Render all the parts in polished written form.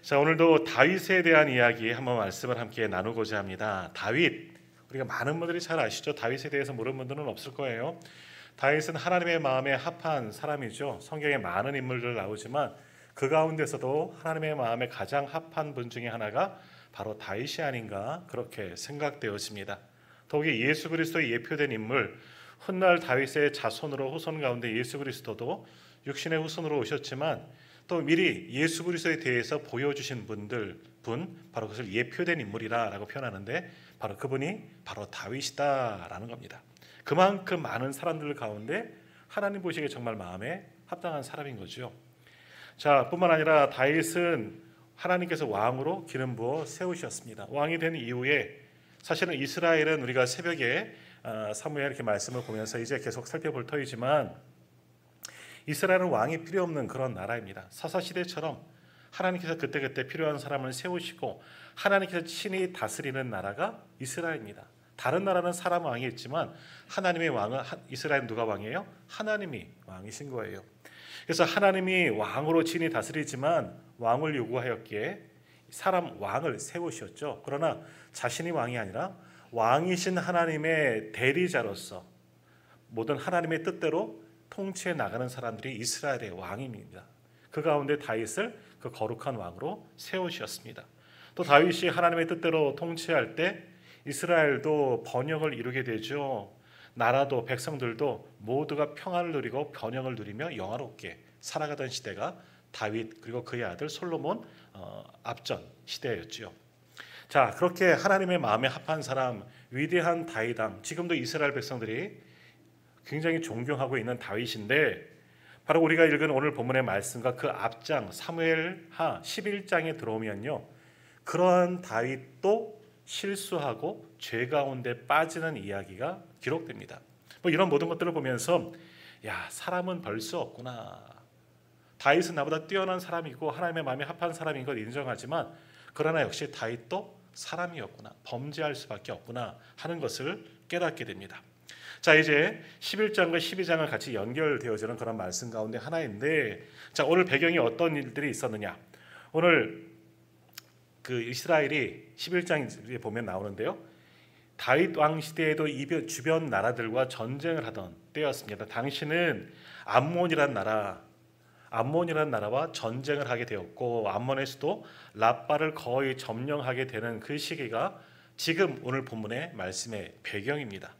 자, 오늘도 다윗에 대한 이야기 한번 말씀을 함께 나누고자 합니다. 다윗, 우리가 많은 분들이 잘 아시죠? 다윗에 대해서 모르는 분들은 없을 거예요. 다윗은 하나님의 마음에 합한 사람이죠. 성경에 많은 인물들 나오지만 그 가운데서도 하나님의 마음에 가장 합한 분 중에 하나가 바로 다윗이 아닌가 그렇게 생각되어집니다. 더욱이 예수 그리스도의 예표된 인물, 훗날 다윗의 자손으로 후손 가운데 예수 그리스도도 육신의 후손으로 오셨지만 또 미리 예수 그리스도에 대해서 보여주신 분 바로 그것을 예표된 인물이라고 표현하는데 바로 그분이 바로 다윗이다라는 겁니다. 그만큼 많은 사람들 가운데 하나님 보시기에 정말 마음에 합당한 사람인 거죠. 자, 뿐만 아니라 다윗은 하나님께서 왕으로 기름 부어 세우셨습니다. 왕이 된 이후에 사실은 이스라엘은 우리가 새벽에 사무엘 이렇게 말씀을 보면서 이제 계속 살펴볼 터이지만 이스라엘은 왕이 필요 없는 그런 나라입니다. 사사시대처럼 하나님께서 그때그때 필요한 사람을 세우시고 하나님께서 친히 다스리는 나라가 이스라엘입니다. 다른 나라는 사람 왕이 있지만 하나님의 왕은 이스라엘은 누가 왕이에요? 하나님이 왕이신 거예요. 그래서 하나님이 왕으로 친히 다스리지만 왕을 요구하였기에 사람 왕을 세우셨죠. 그러나 자신이 왕이 아니라 왕이신 하나님의 대리자로서 모든 하나님의 뜻대로 통치해 나가는 사람들이 이스라엘의 왕입니다. 그 가운데 다윗을 그 거룩한 왕으로 세우셨습니다. 또 다윗이 하나님의 뜻대로 통치할 때 이스라엘도 번영을 이루게 되죠. 나라도 백성들도 모두가 평안을 누리고 번영을 누리며 영화롭게 살아가던 시대가 다윗 그리고 그의 아들 솔로몬 앞전 시대였지요. 자, 그렇게 하나님의 마음에 합한 사람 위대한 다윗왕, 지금도 이스라엘 백성들이 굉장히 존경하고 있는 다윗인데 바로 우리가 읽은 오늘 본문의 말씀과 그 앞장 사무엘하 11장에 들어오면요, 그러한 다윗도 실수하고 죄 가운데 빠지는 이야기가 기록됩니다. 뭐 이런 모든 것들을 보면서 야, 사람은 별 수 없구나. 다윗은 나보다 뛰어난 사람이고 하나님의 마음에 합한 사람인 걸 인정하지만 그러나 역시 다윗도 사람이었구나, 범죄할 수밖에 없구나 하는 것을 깨닫게 됩니다. 자, 이제 11장과 12장을 같이 연결되어지는 그런 말씀 가운데 하나인데, 자, 오늘 배경이 어떤 일들이 있었느냐. 오늘 그 이스라엘이 11장에 보면 나오는데요, 다윗 왕 시대에도 주변 나라들과 전쟁을 하던 때였습니다. 당시는 암몬이란 나라와 전쟁을 하게 되었고 암몬의 수도 라빠를 거의 점령하게 되는 그 시기가 지금 오늘 본문의 말씀의 배경입니다.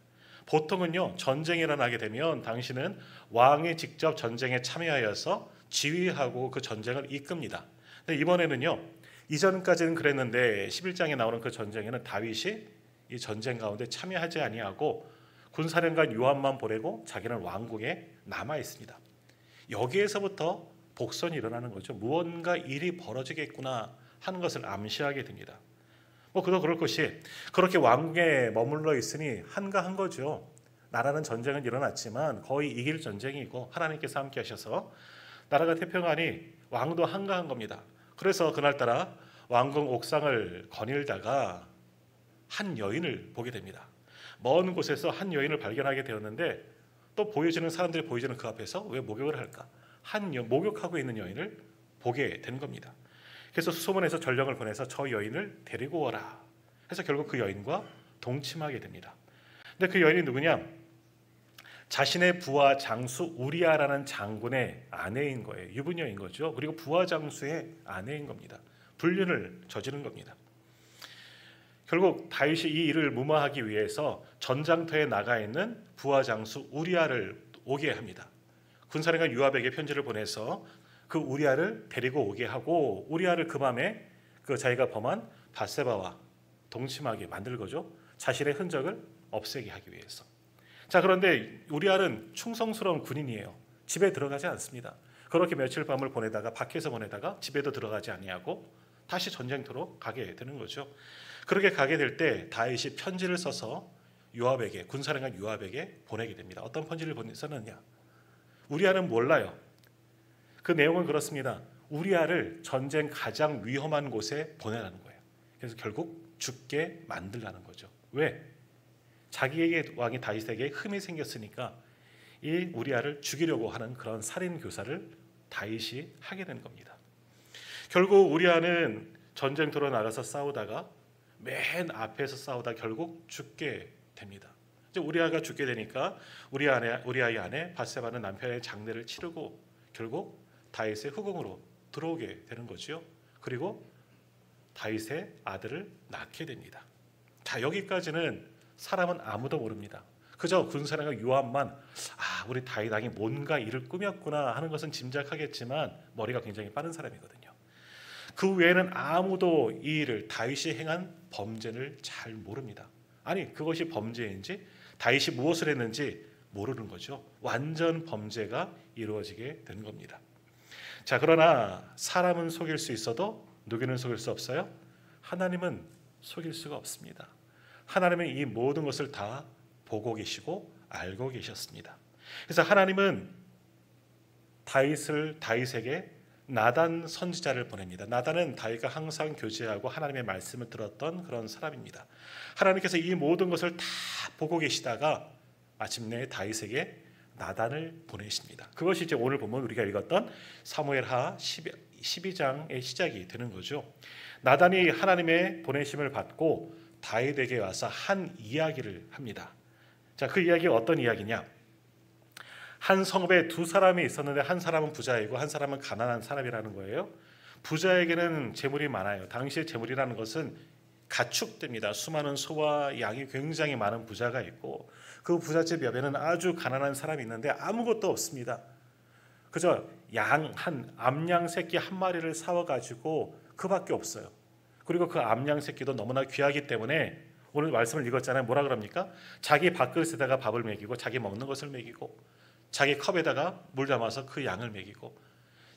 보통은요, 전쟁이 일어나게 되면 당신은 왕이 직접 전쟁에 참여하여서 지휘하고 그 전쟁을 이끕니다. 근데 이번에는요, 이전까지는 그랬는데 11장에 나오는 그 전쟁에는 다윗이 이 전쟁 가운데 참여하지 아니하고 군사령관 요압만 보내고 자기는 왕궁에 남아 있습니다. 여기에서부터 복선이 일어나는 거죠. 무언가 일이 벌어지겠구나 하는 것을 암시하게 됩니다. 그도 그럴 것이 그렇게 왕궁에 머물러 있으니 한가한 거죠. 나라는 전쟁은 일어났지만 거의 이길 전쟁이고 하나님께서 함께 하셔서 나라가 태평하니 왕도 한가한 겁니다. 그래서 그날따라 왕궁 옥상을 거닐다가 한 여인을 보게 됩니다. 먼 곳에서 한 여인을 발견하게 되었는데 또 사람들이 보여지는 그 앞에서 왜 목욕을 할까? 목욕하고 있는 여인을 보게 된 겁니다. 그래서 수소문에서 전령을 보내서 저 여인을 데리고 오라 해서 결국 그 여인과 동침하게 됩니다. 근데 그 여인이 누구냐? 자신의 부하 장수 우리아라는 장군의 아내인 거예요. 유부녀인 거죠. 그리고 부하 장수의 아내인 겁니다. 불륜을 저지른 겁니다. 결국 다윗이 이 일을 무마하기 위해서 전장터에 나가 있는 부하 장수 우리아를 오게 합니다. 군사령관 요압에게 편지를 보내서 그 우리아를 데리고 오게 하고 우리아를 그 밤에 그 자기가 범한 밧세바와 동침하게 만들 거죠. 자신의 흔적을 없애게 하기 위해서. 자, 그런데 우리아는 충성스러운 군인이에요. 집에 들어가지 않습니다. 그렇게 며칠 밤을 보내다가 밖에서 보내다가 집에도 들어가지 아니하고 다시 전쟁터로 가게 되는 거죠. 그렇게 가게 될 때 다윗이 편지를 써서 요압에게, 군사령관 요압에게 보내게 됩니다. 어떤 편지를 썼느냐? 우리아는 몰라요. 그 내용은 그렇습니다. 우리아를 전쟁 가장 위험한 곳에 보내라는 거예요. 그래서 결국 죽게 만들라는 거죠. 왜? 자기에게 왕이 다윗에게 흠이 생겼으니까 이 우리아를 죽이려고 하는 그런 살인 교사를 다윗이 하게 된 겁니다. 결국 우리아는 전쟁터로 나가서 싸우다가 맨 앞에서 싸우다 결국 죽게 됩니다. 이제 우리아가 죽게 되니까 우리아의 아내 밧세바는 남편의 장례를 치르고 결국 다윗의 후궁으로 들어오게 되는 거죠. 그리고 다윗의 아들을 낳게 됩니다. 자, 여기까지는 사람은 아무도 모릅니다. 그저 군사령관 요압만 우리 다윗 왕이 뭔가 일을 꾸몄구나 하는 것은 짐작하겠지만 머리가 굉장히 빠른 사람이거든요. 그 외에는 아무도 이 일을 다윗이 행한 범죄를 잘 모릅니다. 아니, 그것이 범죄인지 다윗이 무엇을 했는지 모르는 거죠. 완전 범죄가 이루어지게 된 겁니다. 자, 그러나 사람은 속일 수 있어도 누구는 속일 수 없어요? 하나님은 속일 수가 없습니다. 하나님은 이 모든 것을 다 보고 계시고 알고 계셨습니다. 그래서 하나님은 다윗에게 나단 선지자를 보냅니다. 나단은 다윗과 항상 교제하고 하나님의 말씀을 들었던 그런 사람입니다. 하나님께서 이 모든 것을 다 보고 계시다가 마침내 다윗에게 나단을 보내십니다. 그것이 이제 오늘 보면 우리가 읽었던 사무엘하 12장의 시작이 되는 거죠. 나단이 하나님의 보내심을 받고 다윗에게 와서 한 이야기를 합니다. 자, 그 이야기가 어떤 이야기냐? 한 성읍에 두 사람이 있었는데 한 사람은 부자이고 한 사람은 가난한 사람이라는 거예요. 부자에게는 재물이 많아요. 당시의 재물이라는 것은 가축됩니다. 수많은 소와 양이 굉장히 많은 부자가 있고 그 부잣집 옆에는 아주 가난한 사람이 있는데 아무것도 없습니다. 그저 암양 새끼 한 마리를 사와가지고 그밖에 없어요. 그리고 그 암양 새끼도 너무나 귀하기 때문에 오늘 말씀을 읽었잖아요. 뭐라 그럽니까? 자기 밥그릇에다가 밥을 먹이고 자기 먹는 것을 먹이고 자기 컵에다가 물 담아서 그 양을 먹이고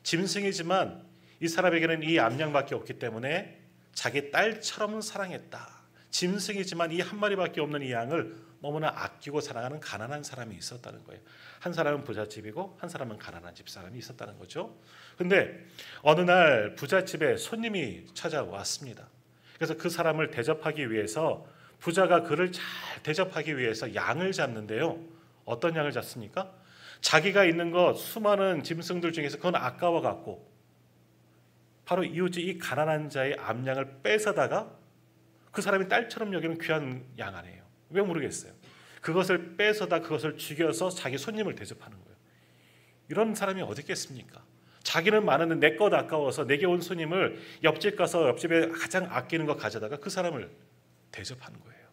짐승이지만 이 사람에게는 이 암양밖에 없기 때문에 자기 딸처럼 사랑했다. 짐승이지만 이 한 마리밖에 없는 이 양을 너무나 아끼고 사랑하는 가난한 사람이 있었다는 거예요. 한 사람은 부잣집이고 한 사람은 가난한 집사람이 있었다는 거죠. 근데 어느 날 부잣집에 손님이 찾아왔습니다. 그래서 그 사람을 대접하기 위해서 부자가 그를 잘 대접하기 위해서 양을 잡는데요. 어떤 양을 잡습니까? 자기가 있는 것 수많은 짐승들 중에서 그건 아까워 갖고 바로 이웃집 이 가난한 자의 암양을 뺏어다가 그 사람이 딸처럼 여기는 귀한 양 아니에요. 왜 모르겠어요. 그것을 뺏어다 그것을 죽여서 자기 손님을 대접하는 거예요. 이런 사람이 어디 있겠습니까? 자기는 많은데 내 것 아까워서 내게 온 손님을 옆집 가서 옆집에 가장 아끼는 거 가져다가 그 사람을 대접하는 거예요.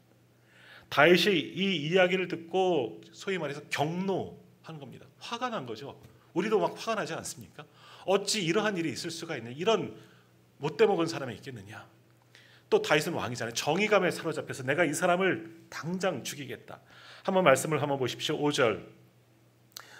다윗이 이 이야기를 듣고 소위 말해서 경노한 겁니다. 화가 난 거죠. 우리도 막 화가 나지 않습니까? 어찌 이러한 일이 있을 수가 있는 이런 못돼 먹은 사람이 있겠느냐. 또 다윗은 왕이잖아요. 정의감에 사로잡혀서 내가 이 사람을 당장 죽이겠다. 한번 말씀을 한번 보십시오. 5절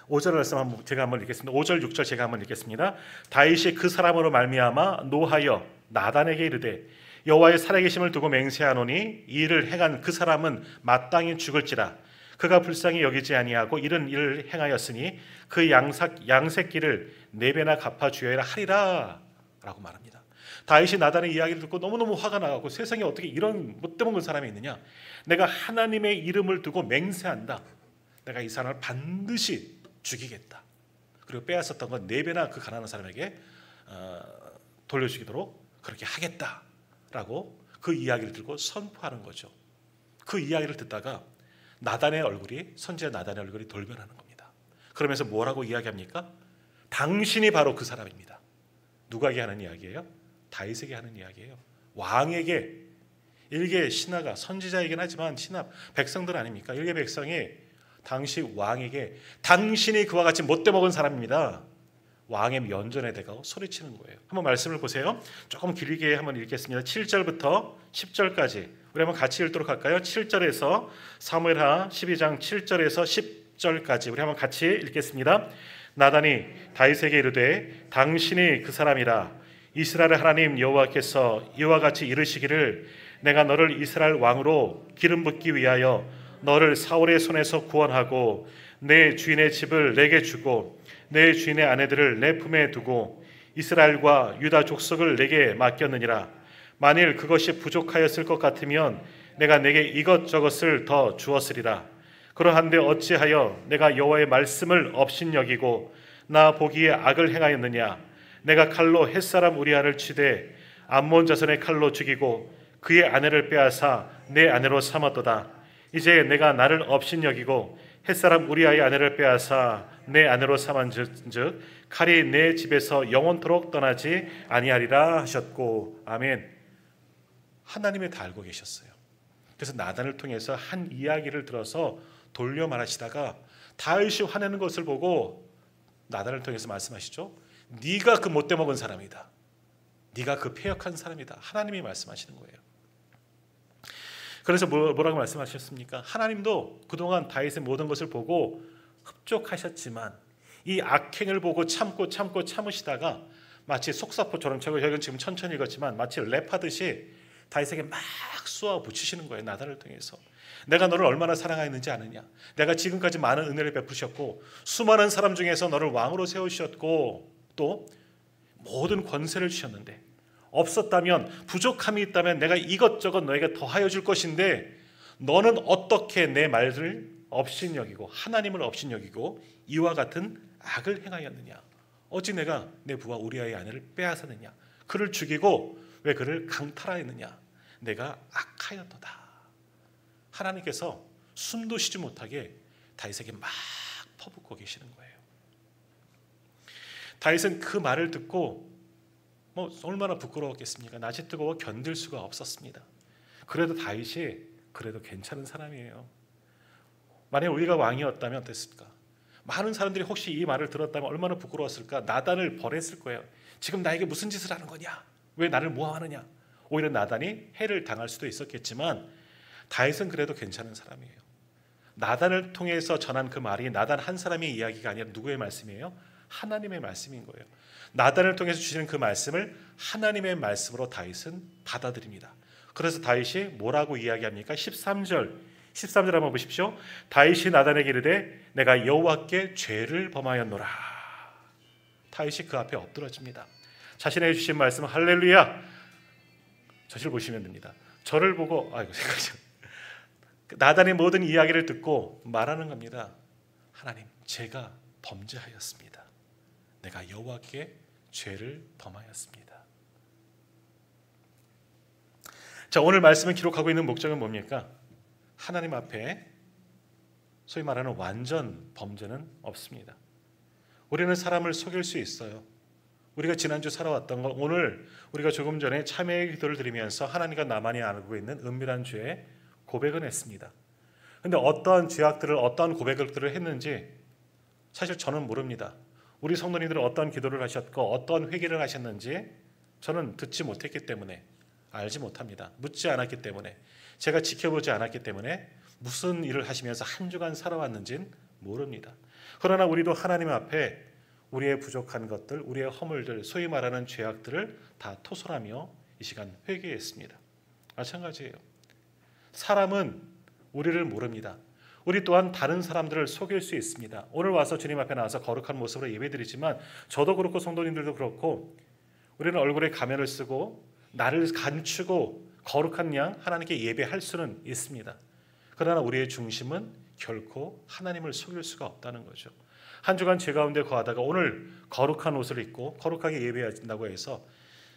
말씀 제가 한번 읽겠습니다. 5절 6절 제가 한번 읽겠습니다. 다윗이 그 사람으로 말미암아 노하여 나단에게 이르되 여호와의 살아계심을 두고 맹세하노니 이 일을 행한 그 사람은 마땅히 죽을지라. 그가 불쌍히 여기지 아니하고 이런 일을 행하였으니 그 양새끼를 4배나 갚아주어야 하리라 라고 말합니다. 다윗이 나단의 이야기를 듣고 너무너무 화가 나고 세상에 어떻게 이런 못되먹은 사람이 있느냐. 내가 하나님의 이름을 두고 맹세한다. 내가 이 사람을 반드시 죽이겠다. 그리고 빼앗았던 건 4배나 그 가난한 사람에게 돌려주도록 그렇게 하겠다라고 그 이야기를 들고 선포하는 거죠. 그 이야기를 듣다가 선지자 나단의 얼굴이 돌변하는 겁니다. 그러면서 뭐라고 이야기합니까? 당신이 바로 그 사람입니다. 누구에게 하는 이야기예요? 다윗에게 하는 이야기예요. 왕에게. 일개 신하가 선지자이긴 하지만 백성들 아닙니까? 일개 백성이 당시 왕에게 당신이 그와 같이 못돼 먹은 사람입니다. 왕의 면전에 대고 소리치는 거예요. 한번 말씀을 보세요. 조금 길게 한번 읽겠습니다. 7절부터 10절까지 우리 한번 같이 읽도록 할까요? 7절에서 사무엘하 12장 7절에서 10절까지 우리 한번 같이 읽겠습니다. 나단이 다윗에게 이르되 당신이 그 사람이라. 이스라엘의 하나님 여호와께서 이와 같이 이르시기를 내가 너를 이스라엘 왕으로 기름 붓기 위하여 너를 사울의 손에서 구원하고 내 주인의 집을 내게 주고 내 주인의 아내들을 내 품에 두고 이스라엘과 유다 족속을 내게 맡겼느니라. 만일 그것이 부족하였을 것 같으면 내가 내게 이것저것을 더 주었으리라. 그러한데 어찌하여 내가 여호와의 말씀을 업신여기고 나 보기에 악을 행하였느냐. 내가 칼로 햇사람 우리아를 치되 암몬 자손의 칼로 죽이고 그의 아내를 빼앗아 내 아내로 삼았도다. 이제 내가 나를 업신여기고 햇사람 우리아의 아내를 빼앗아 내 아내로 삼은즉 칼이 내 집에서 영원토록 떠나지 아니하리라 하셨고. 아멘. 하나님이 다 알고 계셨어요. 그래서 나단을 통해서 한 이야기를 들어서 돌려 말하시다가 다윗이 화내는 것을 보고 나단을 통해서 말씀하시죠. 네가 그 못돼 먹은 사람이다. 네가 그 패역한 사람이다. 하나님이 말씀하시는 거예요. 그래서 뭐라고 말씀하셨습니까? 하나님도 그동안 다윗의 모든 것을 보고 흡족하셨지만 이 악행을 보고 참으시다가 마치 속사포처럼, 제가 지금 천천히 읽었지만 마치 랩하듯이 다윗에게 막 쏘아 붙이시는 거예요. 나단을 통해서. 내가 너를 얼마나 사랑하였는지 아느냐. 내가 지금까지 많은 은혜를 베푸셨고 수많은 사람 중에서 너를 왕으로 세우셨고 또 모든 권세를 주셨는데 없었다면, 부족함이 있다면 내가 이것저것 너에게 더하여 줄 것인데 너는 어떻게 내 말을 업신여기고 하나님을 업신여기고 이와 같은 악을 행하였느냐. 어찌 내가 내 부하 우리아의 아내를 빼앗았느냐. 그를 죽이고 왜 그를 강탈하였느냐. 내가 악하였도다. 하나님께서 숨도 쉬지 못하게 다윗에게 막 퍼붓고 계시는 거예요. 다윗은 그 말을 듣고 얼마나 부끄러웠겠습니까? 낯이 뜨거워 견딜 수가 없었습니다. 그래도 다윗이 그래도 괜찮은 사람이에요. 만약 우리가 왕이었다면 어땠을까? 많은 사람들이 혹시 이 말을 들었다면 얼마나 부끄러웠을까? 나단을 벌했을 거예요. 지금 나에게 무슨 짓을 하는 거냐? 왜 나를 모함하느냐? 오히려 나단이 해를 당할 수도 있었겠지만 다윗은 그래도 괜찮은 사람이에요. 나단을 통해서 전한 그 말이 나단 한 사람의 이야기가 아니라 누구의 말씀이에요? 하나님의 말씀인 거예요. 나단을 통해서 주시는 그 말씀을 하나님의 말씀으로 다윗은 받아들입니다. 그래서 다윗이 뭐라고 이야기합니까? 13절 한번 보십시오. 다윗이 나단에게 이르되 내가 여호와께 죄를 범하였노라. 다윗이 그 앞에 엎드러집니다. 자신의 주신 말씀 할렐루야. 저를 보시면 됩니다. 저를 보고 나단의 모든 이야기를 듣고 말하는 겁니다. 하나님, 제가 범죄하였습니다. 내가 여호와께 죄를 범하였습니다. 자, 오늘 말씀을 기록하고 있는 목적은 뭡니까? 하나님 앞에 소위 말하는 완전 범죄는 없습니다. 우리는 사람을 속일 수 있어요. 우리가 지난주 살아왔던 것, 오늘 우리가 조금 전에 참회의 기도를 드리면서 하나님과 나만이 알고 있는 은밀한 죄에 고백은 했습니다. 그런데 어떠한 죄악들을, 어떠한 고백들을 했는지 사실 저는 모릅니다. 우리 성도님들은 어떤 기도를 하셨고 어떤 회개를 하셨는지 저는 듣지 못했기 때문에 알지 못합니다. 묻지 않았기 때문에, 제가 지켜보지 않았기 때문에 무슨 일을 하시면서 한 주간 살아왔는지는 모릅니다. 그러나 우리도 하나님 앞에 우리의 부족한 것들, 우리의 허물들, 소위 말하는 죄악들을 다 토설하며 이 시간 회개했습니다. 마찬가지예요. 사람은 우리를 모릅니다. 우리 또한 다른 사람들을 속일 수 있습니다. 오늘 와서 주님 앞에 나와서 거룩한 모습으로 예배드리지만 저도 그렇고 성도님들도 그렇고 우리는 얼굴에 가면을 쓰고 나를 감추고 거룩한 양 하나님께 예배할 수는 있습니다. 그러나 우리의 중심은 결코 하나님을 속일 수가 없다는 거죠. 한 주간 죄 가운데 거하다가 오늘 거룩한 옷을 입고 거룩하게 예배한다고 해서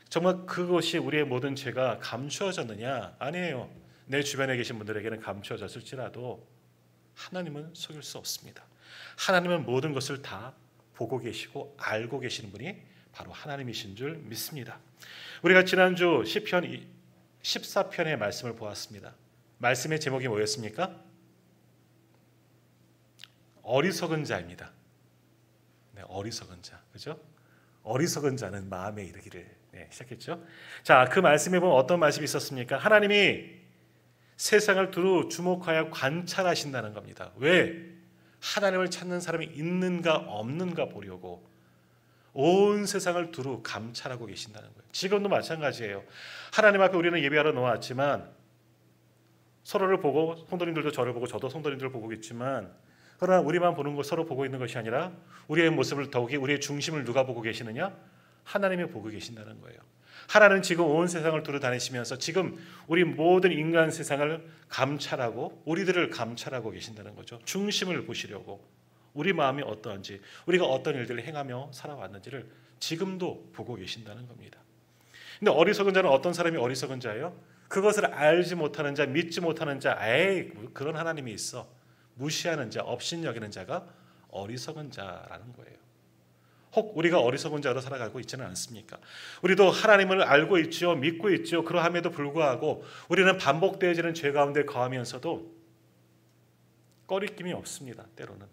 정말 그것이 우리의 모든 죄가 감추어졌느냐? 아니에요. 내 주변에 계신 분들에게는 감추어졌을지라도 하나님은 속일 수 없습니다. 하나님은 모든 것을 다 보고 계시고 알고 계시는 분이 바로 하나님이신 줄 믿습니다. 우리가 지난주 시편 14편의 말씀을 보았습니다. 말씀의 제목이 뭐였습니까? 어리석은 자입니다. 네, 어리석은 자, 그죠? 어리석은 자는 마음에 이르기를. 네, 시작했죠. 자, 그 말씀에 보면 어떤 말씀이 있었습니까? 하나님이 세상을 두루 주목하여 관찰하신다는 겁니다. 왜? 하나님을 찾는 사람이 있는가 없는가 보려고 온 세상을 두루 감찰하고 계신다는 거예요. 지금도 마찬가지예요. 하나님 앞에 우리는 예배하러 나왔지만 서로를 보고, 성도님들도 저를 보고 저도 성도님들을 보고 있지만, 그러나 우리만 보는 것, 서로 보고 있는 것이 아니라 우리의 모습을, 더욱이 우리의 중심을 누가 보고 계시느냐? 하나님이 보고 계신다는 거예요. 하나님은 지금 온 세상을 두루 다니시면서 지금 우리 모든 인간 세상을 감찰하고 우리들을 감찰하고 계신다는 거죠. 중심을 보시려고, 우리 마음이 어떠한지, 우리가 어떤 일들을 행하며 살아왔는지를 지금도 보고 계신다는 겁니다. 근데 어리석은 자는 어떤 사람이 어리석은 자예요? 그것을 알지 못하는 자, 믿지 못하는 자, 에이 그런 하나님이 있어, 무시하는 자, 업신여기는 자가 어리석은 자라는 거예요. 혹 우리가 어리석은 자로 살아가고 있지는 않습니까? 우리도 하나님을 알고 있죠, 믿고 있죠. 그러함에도 불구하고 우리는 반복되어지는 죄 가운데 거하면서도 꺼리낌이 없습니다. 때로는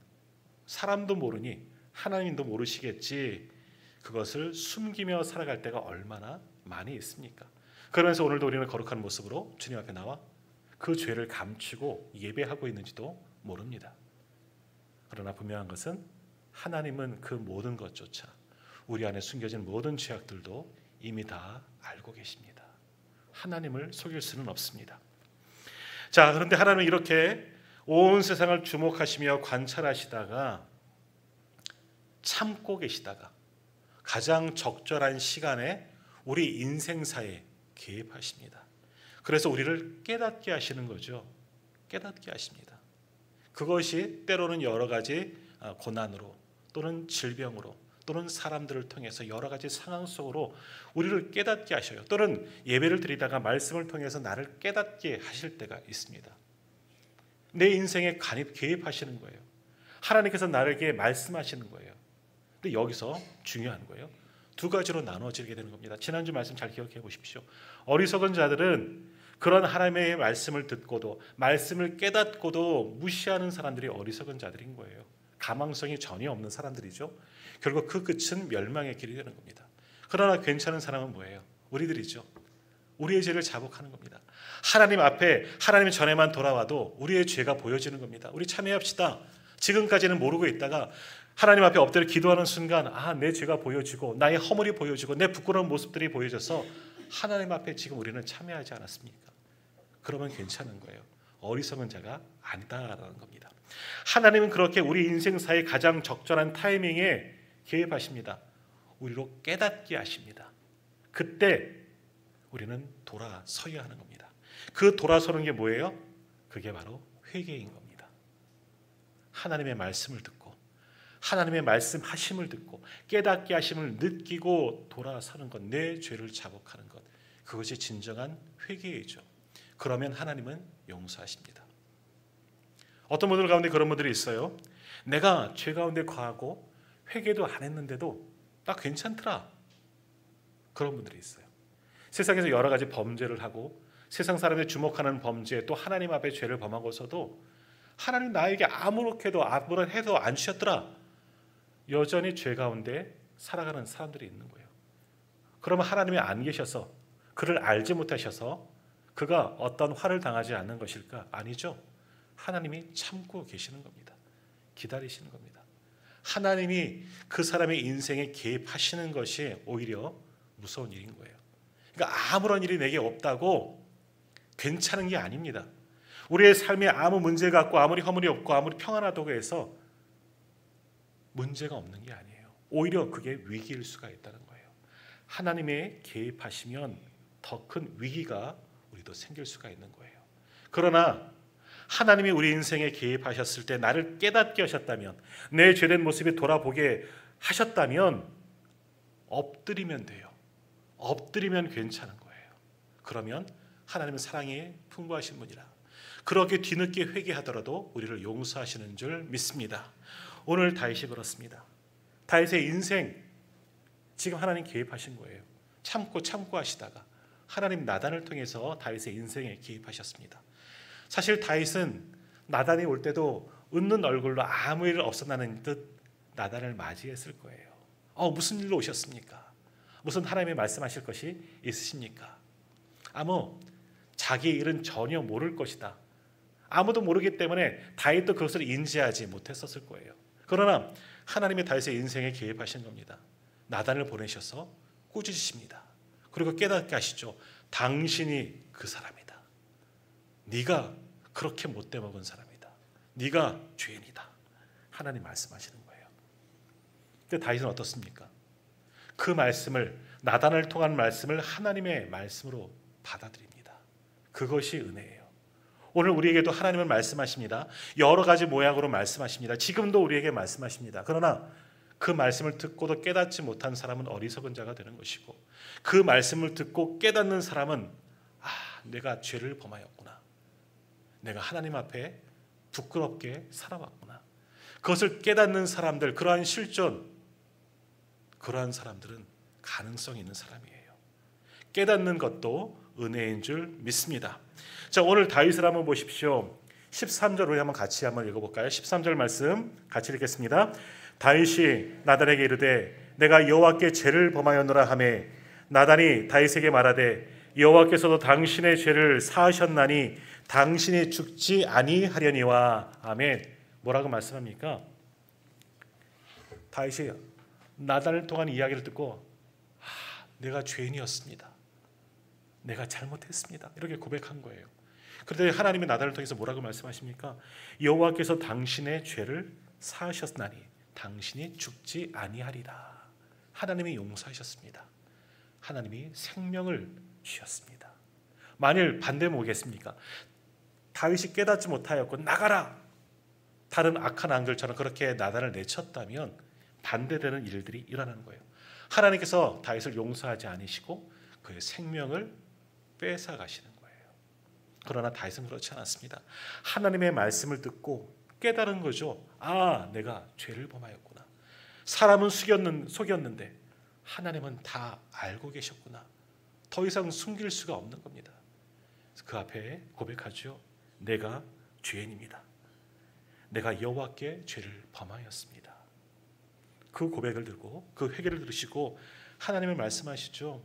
사람도 모르니 하나님도 모르시겠지, 그것을 숨기며 살아갈 때가 얼마나 많이 있습니까? 그러면서 오늘도 우리는 거룩한 모습으로 주님 앞에 나와 그 죄를 감추고 예배하고 있는지도 모릅니다. 그러나 분명한 것은 하나님은 그 모든 것조차, 우리 안에 숨겨진 모든 죄악들도 이미 다 알고 계십니다. 하나님을 속일 수는 없습니다. 자, 그런데 하나님은 이렇게 온 세상을 주목하시며 관찰하시다가 참고 계시다가 가장 적절한 시간에 우리 인생사에 개입하십니다. 그래서 우리를 깨닫게 하시는 거죠. 깨닫게 하십니다. 그것이 때로는 여러 가지 고난으로, 또는 질병으로, 또는 사람들을 통해서 여러 가지 상황 속으로 우리를 깨닫게 하셔요. 또는 예배를 드리다가 말씀을 통해서 나를 깨닫게 하실 때가 있습니다. 내 인생에 개입하시는 거예요. 하나님께서 나에게 말씀하시는 거예요. 근데 여기서 중요한 거예요. 두 가지로 나눠지게 되는 겁니다. 지난주 말씀 잘 기억해 보십시오. 어리석은 자들은 그런 하나님의 말씀을 듣고도, 말씀을 깨닫고도 무시하는 사람들이 어리석은 자들인 거예요. 가망성이 전혀 없는 사람들이죠. 결국 그 끝은 멸망의 길이 되는 겁니다. 그러나 괜찮은 사람은 뭐예요? 우리들이죠. 우리의 죄를 자복하는 겁니다. 하나님 앞에, 하나님 전에만 돌아와도 우리의 죄가 보여지는 겁니다. 우리 참여합시다. 지금까지는 모르고 있다가 하나님 앞에 엎드려 기도하는 순간, 내 죄가 보여지고 나의 허물이 보여지고 내 부끄러운 모습들이 보여져서 하나님 앞에 지금 우리는 참여하지 않았습니까? 그러면 괜찮은 거예요. 어리석은 자가 아니다라는 겁니다. 하나님은 그렇게 우리 인생사의 가장 적절한 타이밍에 개입하십니다. 우리로 깨닫게 하십니다. 그때 우리는 돌아서야 하는 겁니다. 그 돌아서는 게 뭐예요? 그게 바로 회개인 겁니다. 하나님의 말씀을 듣고, 하나님의 말씀하심을 듣고, 깨닫게 하심을 느끼고 돌아서는 것, 내 죄를 자복하는 것, 그것이 진정한 회개이죠. 그러면 하나님은 용서하십니다. 어떤 분들 가운데 그런 분들이 있어요. 내가 죄 가운데 거하고 회개도 안 했는데도 나 괜찮더라. 그런 분들이 있어요. 세상에서 여러 가지 범죄를 하고 세상 사람들이 주목하는 범죄, 또 하나님 앞에 죄를 범하고서도 하나님 나에게 아무렇게도 아무런 해도 안 주셨더라. 여전히 죄 가운데 살아가는 사람들이 있는 거예요. 그러면 하나님이 안 계셔서, 그를 알지 못하셔서 그가 어떤 화를 당하지 않는 것일까? 아니죠. 하나님이 참고 계시는 겁니다. 기다리시는 겁니다. 하나님이 그 사람의 인생에 개입하시는 것이 오히려 무서운 일인 거예요. 그러니까 아무런 일이 내게 없다고 괜찮은 게 아닙니다. 우리의 삶에 아무 문제가 없고 아무리 허물이 없고 아무리 평안하다고 해서 문제가 없는 게 아니에요. 오히려 그게 위기일 수가 있다는 거예요. 하나님의 개입하시면 더 큰 위기가 우리도 생길 수가 있는 거예요. 그러나 하나님이 우리 인생에 개입하셨을 때 나를 깨닫게 하셨다면, 내 죄된 모습이 돌아보게 하셨다면 엎드리면 돼요. 엎드리면 괜찮은 거예요. 그러면 하나님은 사랑이 풍부하신 분이라 그렇게 뒤늦게 회개하더라도 우리를 용서하시는 줄 믿습니다. 오늘 다윗이 그렇습니다. 다윗의 인생 지금 하나님 개입하신 거예요. 참고 하시다가 하나님 나단을 통해서 다윗의 인생에 개입하셨습니다. 사실 다윗은 나단이 올 때도 웃는 얼굴로 아무 일 없었다는 듯 나단을 맞이했을 거예요. 무슨 일로 오셨습니까? 무슨 하나님이 말씀하실 것이 있으십니까? 자기 일은 전혀 모를 것이다. 아무도 모르기 때문에 다윗도 그것을 인지하지 못했었을 거예요. 그러나 하나님이 다윗의 인생에 개입하신 겁니다. 나단을 보내셔서 꾸짖으십니다. 그리고 깨닫게 하시죠. 당신이 그 사람이다. 네가 그렇게 못돼 먹은 사람이다. 네가 죄인이다. 하나님 말씀하시는 거예요. 근데 다윗은 어떻습니까? 그 말씀을, 나단을 통한 말씀을 하나님의 말씀으로 받아들입니다. 그것이 은혜예요. 오늘 우리에게도 하나님은 말씀하십니다. 여러 가지 모양으로 말씀하십니다. 지금도 우리에게 말씀하십니다. 그러나 그 말씀을 듣고도 깨닫지 못한 사람은 어리석은 자가 되는 것이고, 그 말씀을 듣고 깨닫는 사람은 내가 죄를 범하였구나, 내가 하나님 앞에 부끄럽게 살아왔구나. 그것을 깨닫는 사람들, 그러한 실존, 그러한 사람들은 가능성이 있는 사람이에요. 깨닫는 것도 은혜인 줄 믿습니다. 자, 오늘 다윗을 한번 보십시오. 13절 우리 한번 같이 한번 읽어볼까요? 13절 말씀 같이 읽겠습니다. 다윗이 나단에게 이르되 내가 여호와께 죄를 범하였노라 하매 나단이 다윗에게 말하되 여호와께서도 당신의 죄를 사하셨나니 당신이 죽지 아니하려니와. 아멘. 뭐라고 말씀합니까? 다윗이 나단을 통한 이야기를 듣고 내가 죄인이었습니다, 내가 잘못했습니다, 이렇게 고백한 거예요. 그런데 하나님이 나단을 통해서 뭐라고 말씀하십니까? 여호와께서 당신의 죄를 사하셨나니 당신이 죽지 아니하리라. 하나님이 용서하셨습니다. 하나님이 생명을 주셨습니다. 만일 반대면 뭐겠습니까? 다윗이 깨닫지 못하였고 나가라, 다른 악한 앙들처럼 그렇게 나단을 내쳤다면 반대되는 일들이 일어나는 거예요. 하나님께서 다윗을 용서하지 않으시고 그의 생명을 뺏어 가시는 거예요. 그러나 다윗은 그렇지 않았습니다. 하나님의 말씀을 듣고 깨달은 거죠. 내가 죄를 범하였구나. 사람은 속였는데 하나님은 다 알고 계셨구나. 더 이상 숨길 수가 없는 겁니다. 그 앞에 고백하죠. 내가 죄인입니다. 내가 여호와께 죄를 범하였습니다. 그 고백을 들고 그 회개를 들으시고 하나님을 말씀하시죠.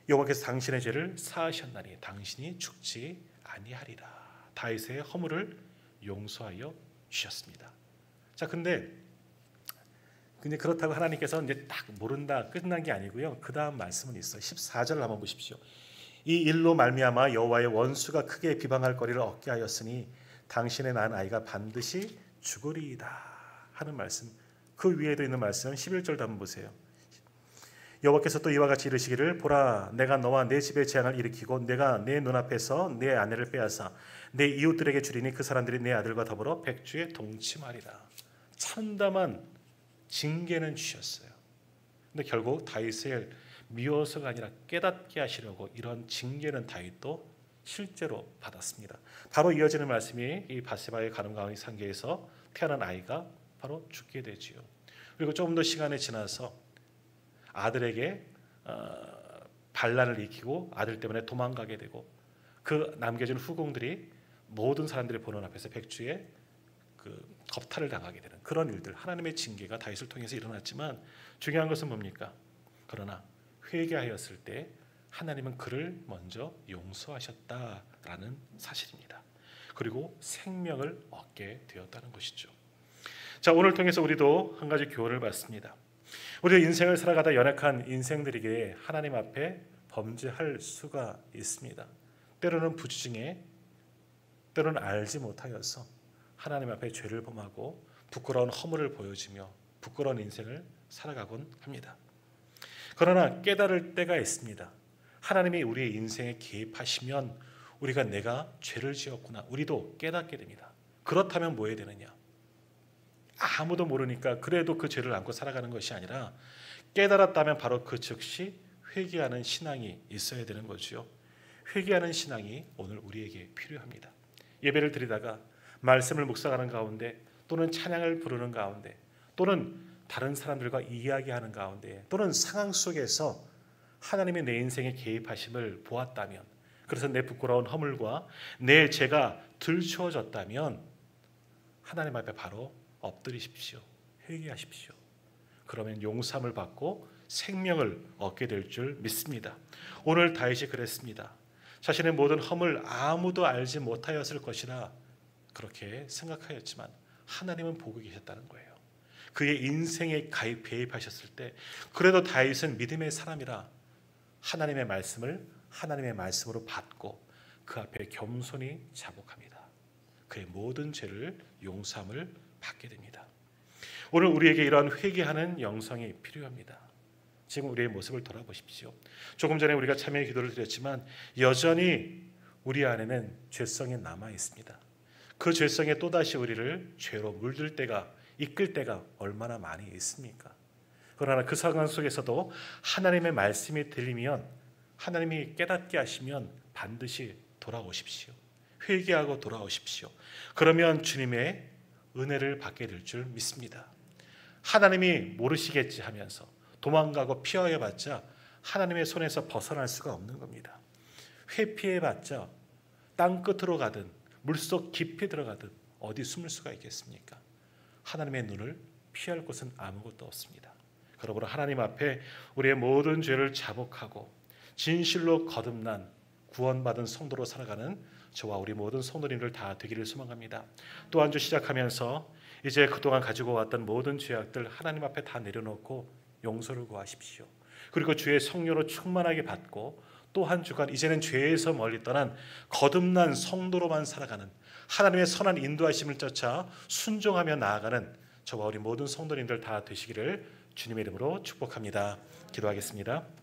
여호와께서 당신의 죄를 사하셨나니 당신이 죽지 아니하리라. 다윗의 허물을 용서하여 주셨습니다. 자, 근데 그렇다고 하나님께서 이제 딱 모른다 끝난 게 아니고요. 그 다음 말씀은 있어요. 14절을 한번 보십시오. 이 일로 말미암아 여호와의 원수가 크게 비방할 거리를 얻게 하였으니 당신의 낳은 아이가 반드시 죽으리이다 하는 말씀. 그 위에도 있는 말씀 11절도 한번 보세요. 여호와께서 또 이와 같이 이르시기를 보라 내가 너와 내 집에 재앙을 일으키고 내가 내 눈앞에서 내 아내를 빼앗아 내 이웃들에게 주리니 그 사람들이 내 아들과 더불어 백주에 동침하리라. 참담한 징계는 주셨어요. 근데 결국 다윗을 미워서가 아니라 깨닫게 하시려고 이런 징계는 다윗도 실제로 받았습니다. 바로 이어지는 말씀이 이 바세바의 가늠강의 상계에서 태어난 아이가 바로 죽게 되지요. 그리고 조금 더 시간이 지나서 아들에게 반란을 일으키고 아들 때문에 도망가게 되고 그 남겨진 후궁들이 모든 사람들의 보는 앞에서 백주에 겁탈을 당하게 되는 그런 일들, 하나님의 징계가 다윗을 통해서 일어났지만 중요한 것은 뭡니까? 그러나 회개하였을 때 하나님은 그를 먼저 용서하셨다라는 사실입니다. 그리고 생명을 얻게 되었다는 것이죠. 자, 오늘 통해서 우리도 한 가지 교훈을 받습니다. 우리가 인생을 살아가다 연약한 인생들에게 하나님 앞에 범죄할 수가 있습니다. 때로는 부주중에, 때로는 알지 못하여서 하나님 앞에 죄를 범하고 부끄러운 허물을 보여주며 부끄러운 인생을 살아가곤 합니다. 그러나 깨달을 때가 있습니다. 하나님이 우리의 인생에 개입하시면 우리가 내가 죄를 지었구나, 우리도 깨닫게 됩니다. 그렇다면 뭐 해야 되느냐? 아무도 모르니까 그래도 그 죄를 안고 살아가는 것이 아니라 깨달았다면 바로 그 즉시 회개하는 신앙이 있어야 되는 거죠. 회개하는 신앙이 오늘 우리에게 필요합니다. 예배를 드리다가 말씀을 묵상하는 가운데 또는 찬양을 부르는 가운데 또는 다른 사람들과 이야기하는 가운데 또는 상황 속에서 하나님의 내 인생에 개입하심을 보았다면, 그래서 내 부끄러운 허물과 내 죄가 들추어졌다면 하나님 앞에 바로 엎드리십시오. 회개하십시오. 그러면 용서함을 받고 생명을 얻게 될 줄 믿습니다. 오늘 다윗이 그랬습니다. 자신의 모든 허물 아무도 알지 못하였을 것이라 그렇게 생각하였지만 하나님은 보고 계셨다는 거예요. 그의 인생에 개입하셨을 때 그래도 다윗은 믿음의 사람이라 하나님의 말씀을 하나님의 말씀으로 받고 그 앞에 겸손히 자복합니다. 그의 모든 죄를 용서함을 받게 됩니다. 오늘 우리에게 이러한 회개하는 영성이 필요합니다. 지금 우리의 모습을 돌아보십시오. 조금 전에 우리가 참여의 기도를 드렸지만 여전히 우리 안에는 죄성이 남아 있습니다. 그 죄성에 또다시 우리를 죄로 물들 때가 이끌 때가 얼마나 많이 있습니까? 그러나 그 상황 속에서도 하나님의 말씀이 들리면, 하나님이 깨닫게 하시면 반드시 돌아오십시오. 회개하고 돌아오십시오. 그러면 주님의 은혜를 받게 될 줄 믿습니다. 하나님이 모르시겠지 하면서 도망가고 피하여봤자 하나님의 손에서 벗어날 수가 없는 겁니다. 회피해봤자 땅 끝으로 가든 물속 깊이 들어가든 어디 숨을 수가 있겠습니까? 하나님의 눈을 피할 곳은 아무것도 없습니다. 그러므로 하나님 앞에 우리의 모든 죄를 자복하고 진실로 거듭난 구원받은 성도로 살아가는 저와 우리 모든 성도님들 다 되기를 소망합니다. 또 한 주 시작하면서 이제 그동안 가지고 왔던 모든 죄악들 하나님 앞에 다 내려놓고 용서를 구하십시오. 그리고 주의 성령으로 충만하게 받고 또 한 주간 이제는 죄에서 멀리 떠난 거듭난 성도로만 살아가는, 하나님의 선한 인도하심을 쫓아 순종하며 나아가는 저와 우리 모든 성도님들 다 되시기를 주님의 이름으로 축복합니다. 기도하겠습니다.